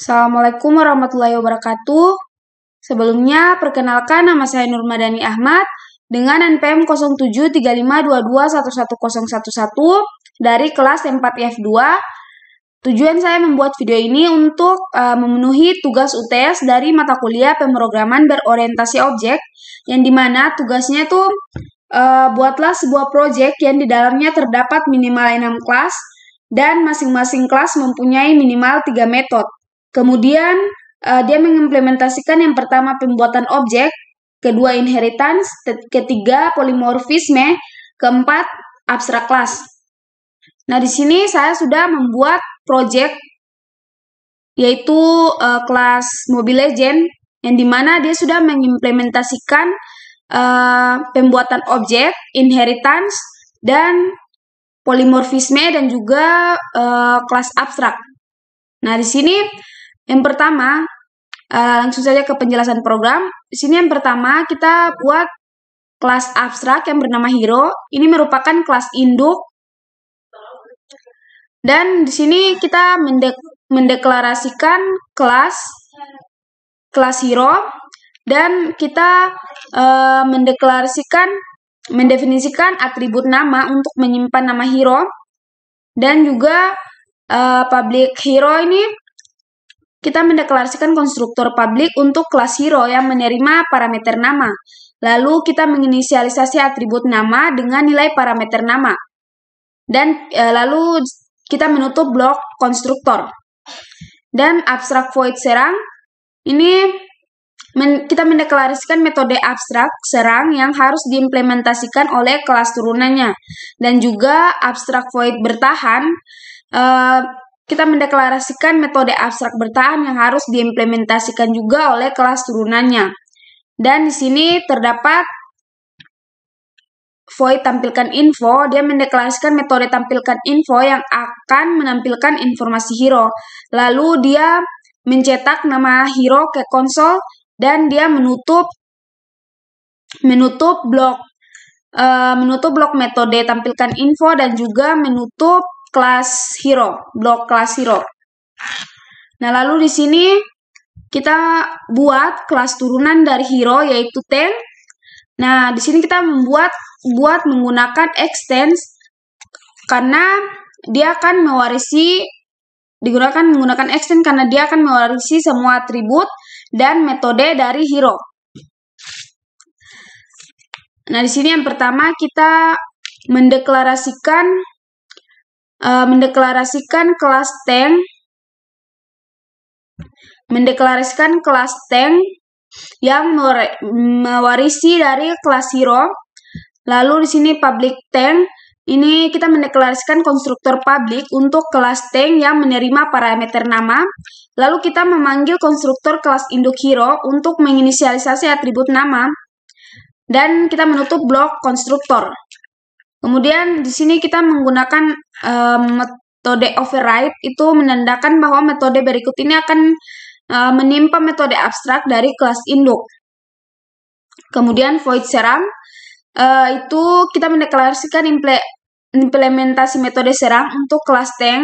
Assalamualaikum warahmatullahi wabarakatuh. Sebelumnya, perkenalkan nama saya Nurmadani Ahmad dengan NPM 0735221111 dari kelas 4IF2. Tujuan saya membuat video ini untuk memenuhi tugas UTS dari mata kuliah pemrograman berorientasi objek, yang dimana tugasnya itu buatlah sebuah proyek yang di dalamnya terdapat minimal 6 kelas dan masing-masing kelas mempunyai minimal 3 metode. Kemudian, dia mengimplementasikan yang pertama pembuatan objek, kedua inheritance, ketiga polymorphisme, keempat abstrak kelas. Nah, di sini saya sudah membuat project yaitu kelas Mobile Legends, yang dimana dia sudah mengimplementasikan pembuatan objek, inheritance, dan polymorphisme dan juga kelas abstrak. Nah, di sini yang pertama, langsung saja ke penjelasan program. Di sini yang pertama kita buat kelas abstrak yang bernama hero. Ini merupakan kelas induk. Dan di sini kita mendeklarasikan kelas hero dan kita mendefinisikan atribut nama untuk menyimpan nama hero, dan juga public hero ini kita mendeklarasikan konstruktor publik untuk kelas hero yang menerima parameter nama. Lalu kita menginisialisasi atribut nama dengan nilai parameter nama. Dan lalu kita menutup blok konstruktor. Dan abstrak void serang, ini kita mendeklarasikan metode abstrak serang yang harus diimplementasikan oleh kelas turunannya. Dan juga abstrak void bertahan, kita mendeklarasikan metode abstrak bertahan yang harus diimplementasikan juga oleh kelas turunannya. Dan di sini terdapat void tampilkan info, dia mendeklarasikan metode tampilkan info yang akan menampilkan informasi hero. Lalu dia mencetak nama hero ke konsol dan dia menutup blok metode tampilkan info dan juga menutup kelas hero, blok kelas hero. Nah, lalu di sini kita buat kelas turunan dari hero yaitu tank. Nah, di sini kita buat menggunakan extends karena dia akan digunakan menggunakan extend karena dia akan mewarisi semua atribut dan metode dari hero. Nah, di sini yang pertama kita mendeklarasikan kelas tank yang mewarisi dari kelas hero. Lalu di sini public tank, ini kita mendeklarasikan konstruktor publik untuk kelas tank yang menerima parameter nama. Lalu kita memanggil konstruktor kelas induk hero untuk menginisialisasi atribut nama. Dan kita menutup blok konstruktor. Kemudian di sini kita menggunakan metode override, itu menandakan bahwa metode berikut ini akan menimpa metode abstrak dari kelas induk. Kemudian void serang, itu kita mendeklarasikan implementasi metode serang untuk kelas tank.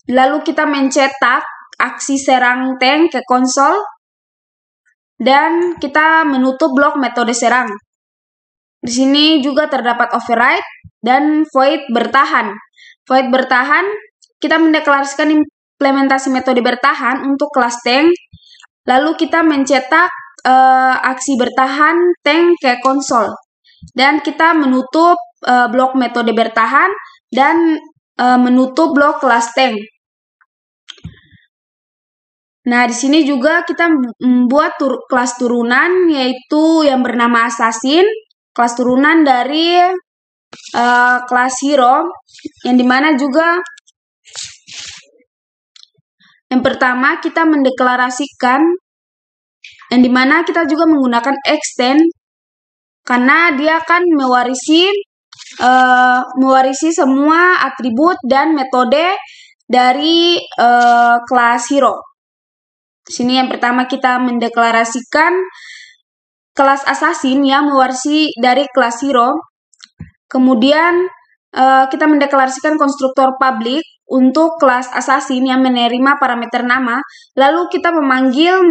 Lalu kita mencetak aksi serang tank ke konsol dan kita menutup blok metode serang. Di sini juga terdapat override dan void bertahan. Void bertahan, kita mendeklarasikan implementasi metode bertahan untuk kelas tank. Lalu kita mencetak aksi bertahan tank ke konsol. Dan kita menutup blok metode bertahan dan menutup blok kelas tank. Nah, di sini juga kita membuat kelas turunan yaitu yang bernama assassin. Kelas turunan dari kelas hero, yang dimana juga yang pertama kita mendeklarasikan, yang dimana kita juga menggunakan extend karena dia akan mewarisi semua atribut dan metode dari kelas hero. Di sini yang pertama kita mendeklarasikan kelas assassin yang mewarisi dari kelas hero. Kemudian kita mendeklarasikan konstruktor publik untuk kelas assassin yang menerima parameter nama, lalu kita memanggil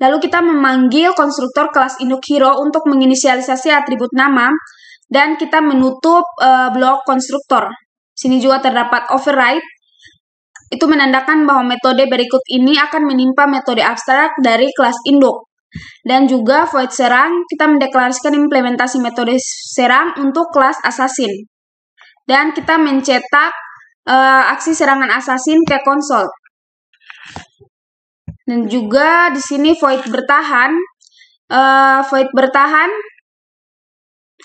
lalu kita memanggil konstruktor kelas induk hero untuk menginisialisasi atribut nama, dan kita menutup blok konstruktor. Sini juga terdapat override, itu menandakan bahwa metode berikut ini akan menimpa metode abstrak dari kelas induk. Dan juga void serang, kita mendeklarasikan implementasi metode serang untuk kelas assassin. Dan kita mencetak aksi serangan assassin ke konsol. Dan juga di sini void bertahan.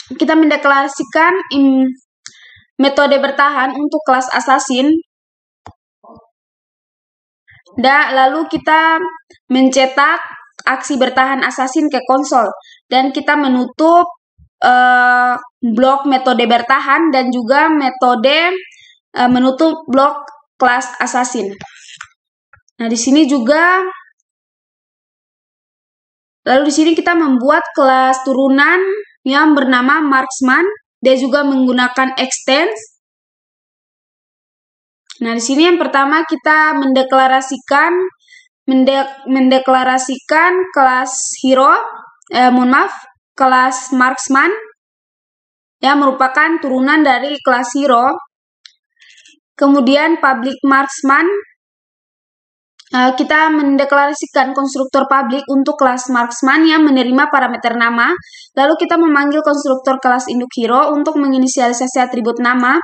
Kita mendeklarasikan metode bertahan untuk kelas assassin. Dan lalu kita mencetak aksi bertahan assassin ke konsol. Dan kita menutup blok metode bertahan dan juga metode menutup blok kelas assassin. Nah, di sini juga, lalu di sini kita membuat kelas turunan yang bernama marksman. Dia juga menggunakan extends. Nah, di sini yang pertama kita mendeklarasikan kelas hero, kelas marksman yang merupakan turunan dari kelas hero. Kemudian public marksman, kita mendeklarasikan konstruktor public untuk kelas marksman yang menerima parameter nama, lalu kita memanggil konstruktor kelas induk hero untuk menginisialisasi atribut nama,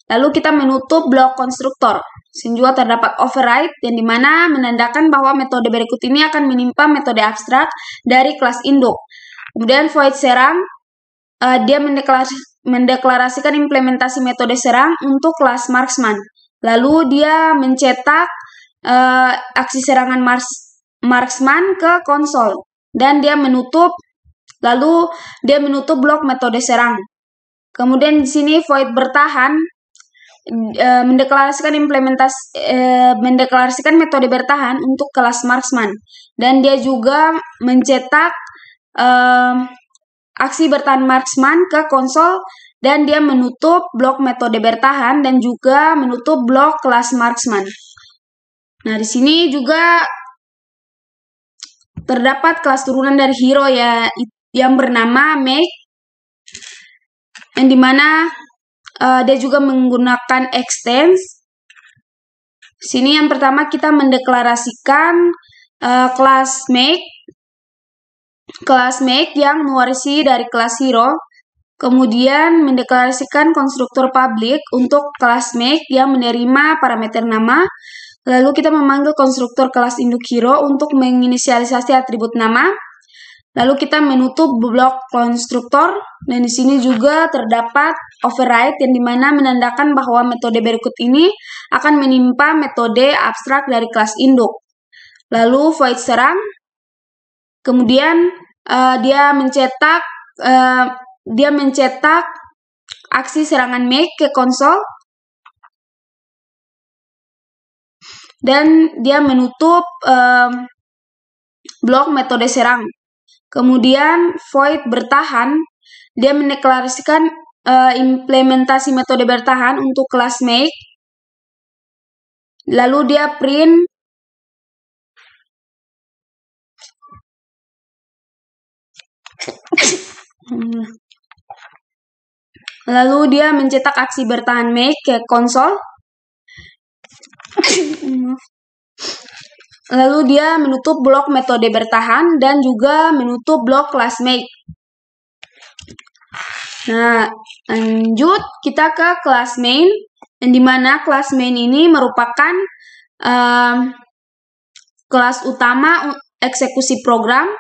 lalu kita menutup blok konstruktor. Sini juga terdapat override, yang dimana menandakan bahwa metode berikut ini akan menimpa metode abstrak dari kelas induk. Kemudian void serang, dia mendeklarasikan implementasi metode serang untuk kelas marksman, lalu dia mencetak aksi serangan marksman ke konsol, dan dia menutup blok metode serang. Kemudian di sini void bertahan mendeklarasikan metode bertahan untuk kelas marksman, dan dia juga mencetak aksi bertahan marksman ke konsol, dan dia menutup blok metode bertahan dan juga menutup blok kelas marksman. Nah, di sini juga terdapat kelas turunan dari hero yang bernama make, yang dimana dia juga menggunakan extends. Sini yang pertama kita mendeklarasikan kelas make yang mewarisi dari kelas hero. Kemudian mendeklarasikan konstruktor public untuk kelas make yang menerima parameter nama. Lalu kita memanggil konstruktor kelas induk hero untuk menginisialisasi atribut nama. Lalu kita menutup blok konstruktor, dan di sini juga terdapat override yang dimana menandakan bahwa metode berikut ini akan menimpa metode abstrak dari kelas induk. Lalu void serang, kemudian dia mencetak aksi serangan make ke konsol, dan dia menutup blok metode serang. Kemudian void bertahan, dia mendeklarasikan implementasi metode bertahan untuk kelas make, lalu dia print lalu dia mencetak aksi bertahan make ke konsol, lalu dia menutup blok metode bertahan dan juga menutup blok kelas make. Nah, lanjut kita ke kelas main, yang dimana kelas main ini merupakan kelas utama eksekusi program.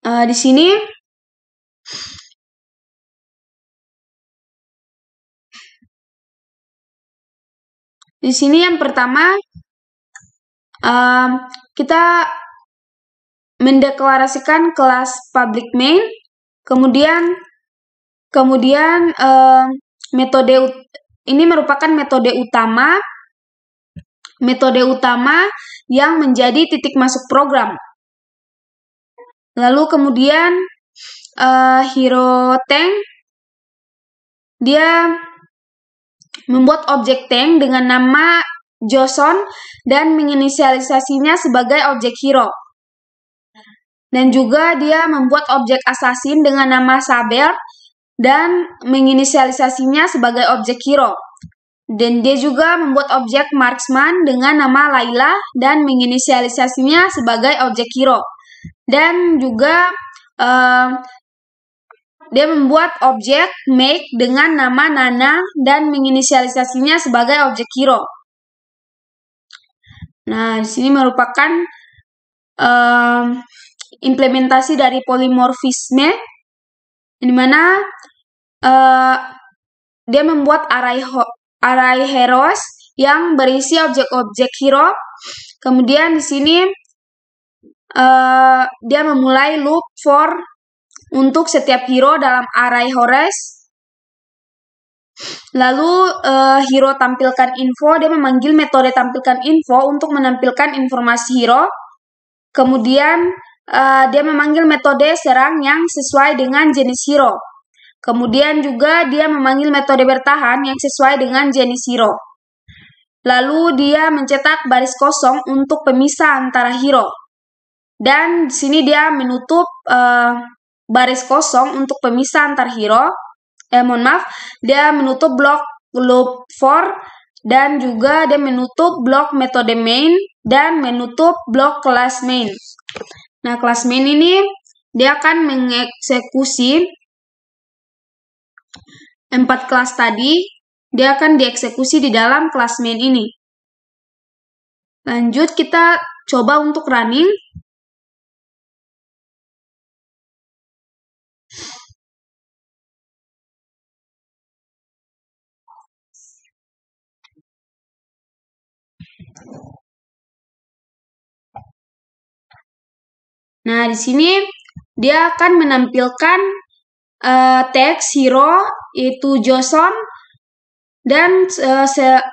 Di sini yang pertama kita mendeklarasikan kelas public main, kemudian metode ini merupakan metode utama yang menjadi titik masuk program. Lalu kemudian hero tank, dia membuat objek tank dengan nama Joson dan menginisialisasinya sebagai objek hero. Dan juga dia membuat objek assassin dengan nama Saber dan menginisialisasinya sebagai objek hero. Dan dia juga membuat objek marksman dengan nama Layla dan menginisialisasinya sebagai objek hero. Dan juga dia membuat objek make dengan nama Nana dan menginisialisasinya sebagai objek hero. Nah, di sini merupakan implementasi dari polymorphisme, di mana dia membuat array heroes yang berisi objek-objek hero. Kemudian di sini dia memulai loop for untuk setiap hero dalam array heroes. Lalu hero tampilkan info, dia memanggil metode tampilkan info untuk menampilkan informasi hero. Kemudian dia memanggil metode serang yang sesuai dengan jenis hero. Kemudian juga dia memanggil metode bertahan yang sesuai dengan jenis hero. Lalu dia mencetak baris kosong untuk pemisah antara hero. Dan di sini dia menutup baris kosong untuk pemisah antar hero. Dia menutup blok loop for dan juga dia menutup blok metode main dan menutup blok kelas main. Nah, kelas main ini dia akan mengeksekusi 4 kelas tadi, dia akan dieksekusi di dalam kelas main ini. Lanjut, kita coba untuk running. Nah, di sini dia akan menampilkan teks hero yaitu Joson, dan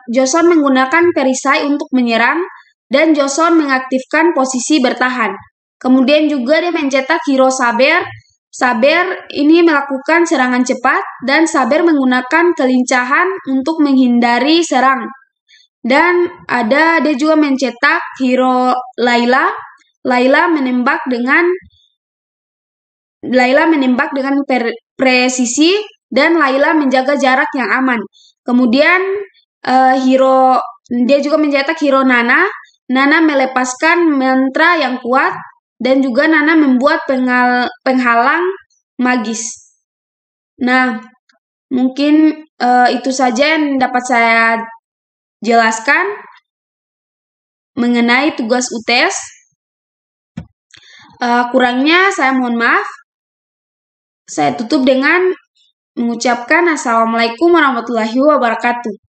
Joson menggunakan perisai untuk menyerang dan Joson mengaktifkan posisi bertahan. Kemudian juga dia mencetak hero Saber. Saber ini melakukan serangan cepat dan Saber menggunakan kelincahan untuk menghindari serang. Dan dia juga mencetak hero Layla. Layla menembak dengan presisi dan Layla menjaga jarak yang aman. Kemudian dia juga mencetak hero Nana. Nana melepaskan mantra yang kuat dan juga Nana membuat penghalang magis. Nah, mungkin itu saja yang dapat saya jelaskan mengenai tugas UTS. Kurangnya saya mohon maaf. Saya tutup dengan mengucapkan Assalamualaikum warahmatullahi wabarakatuh.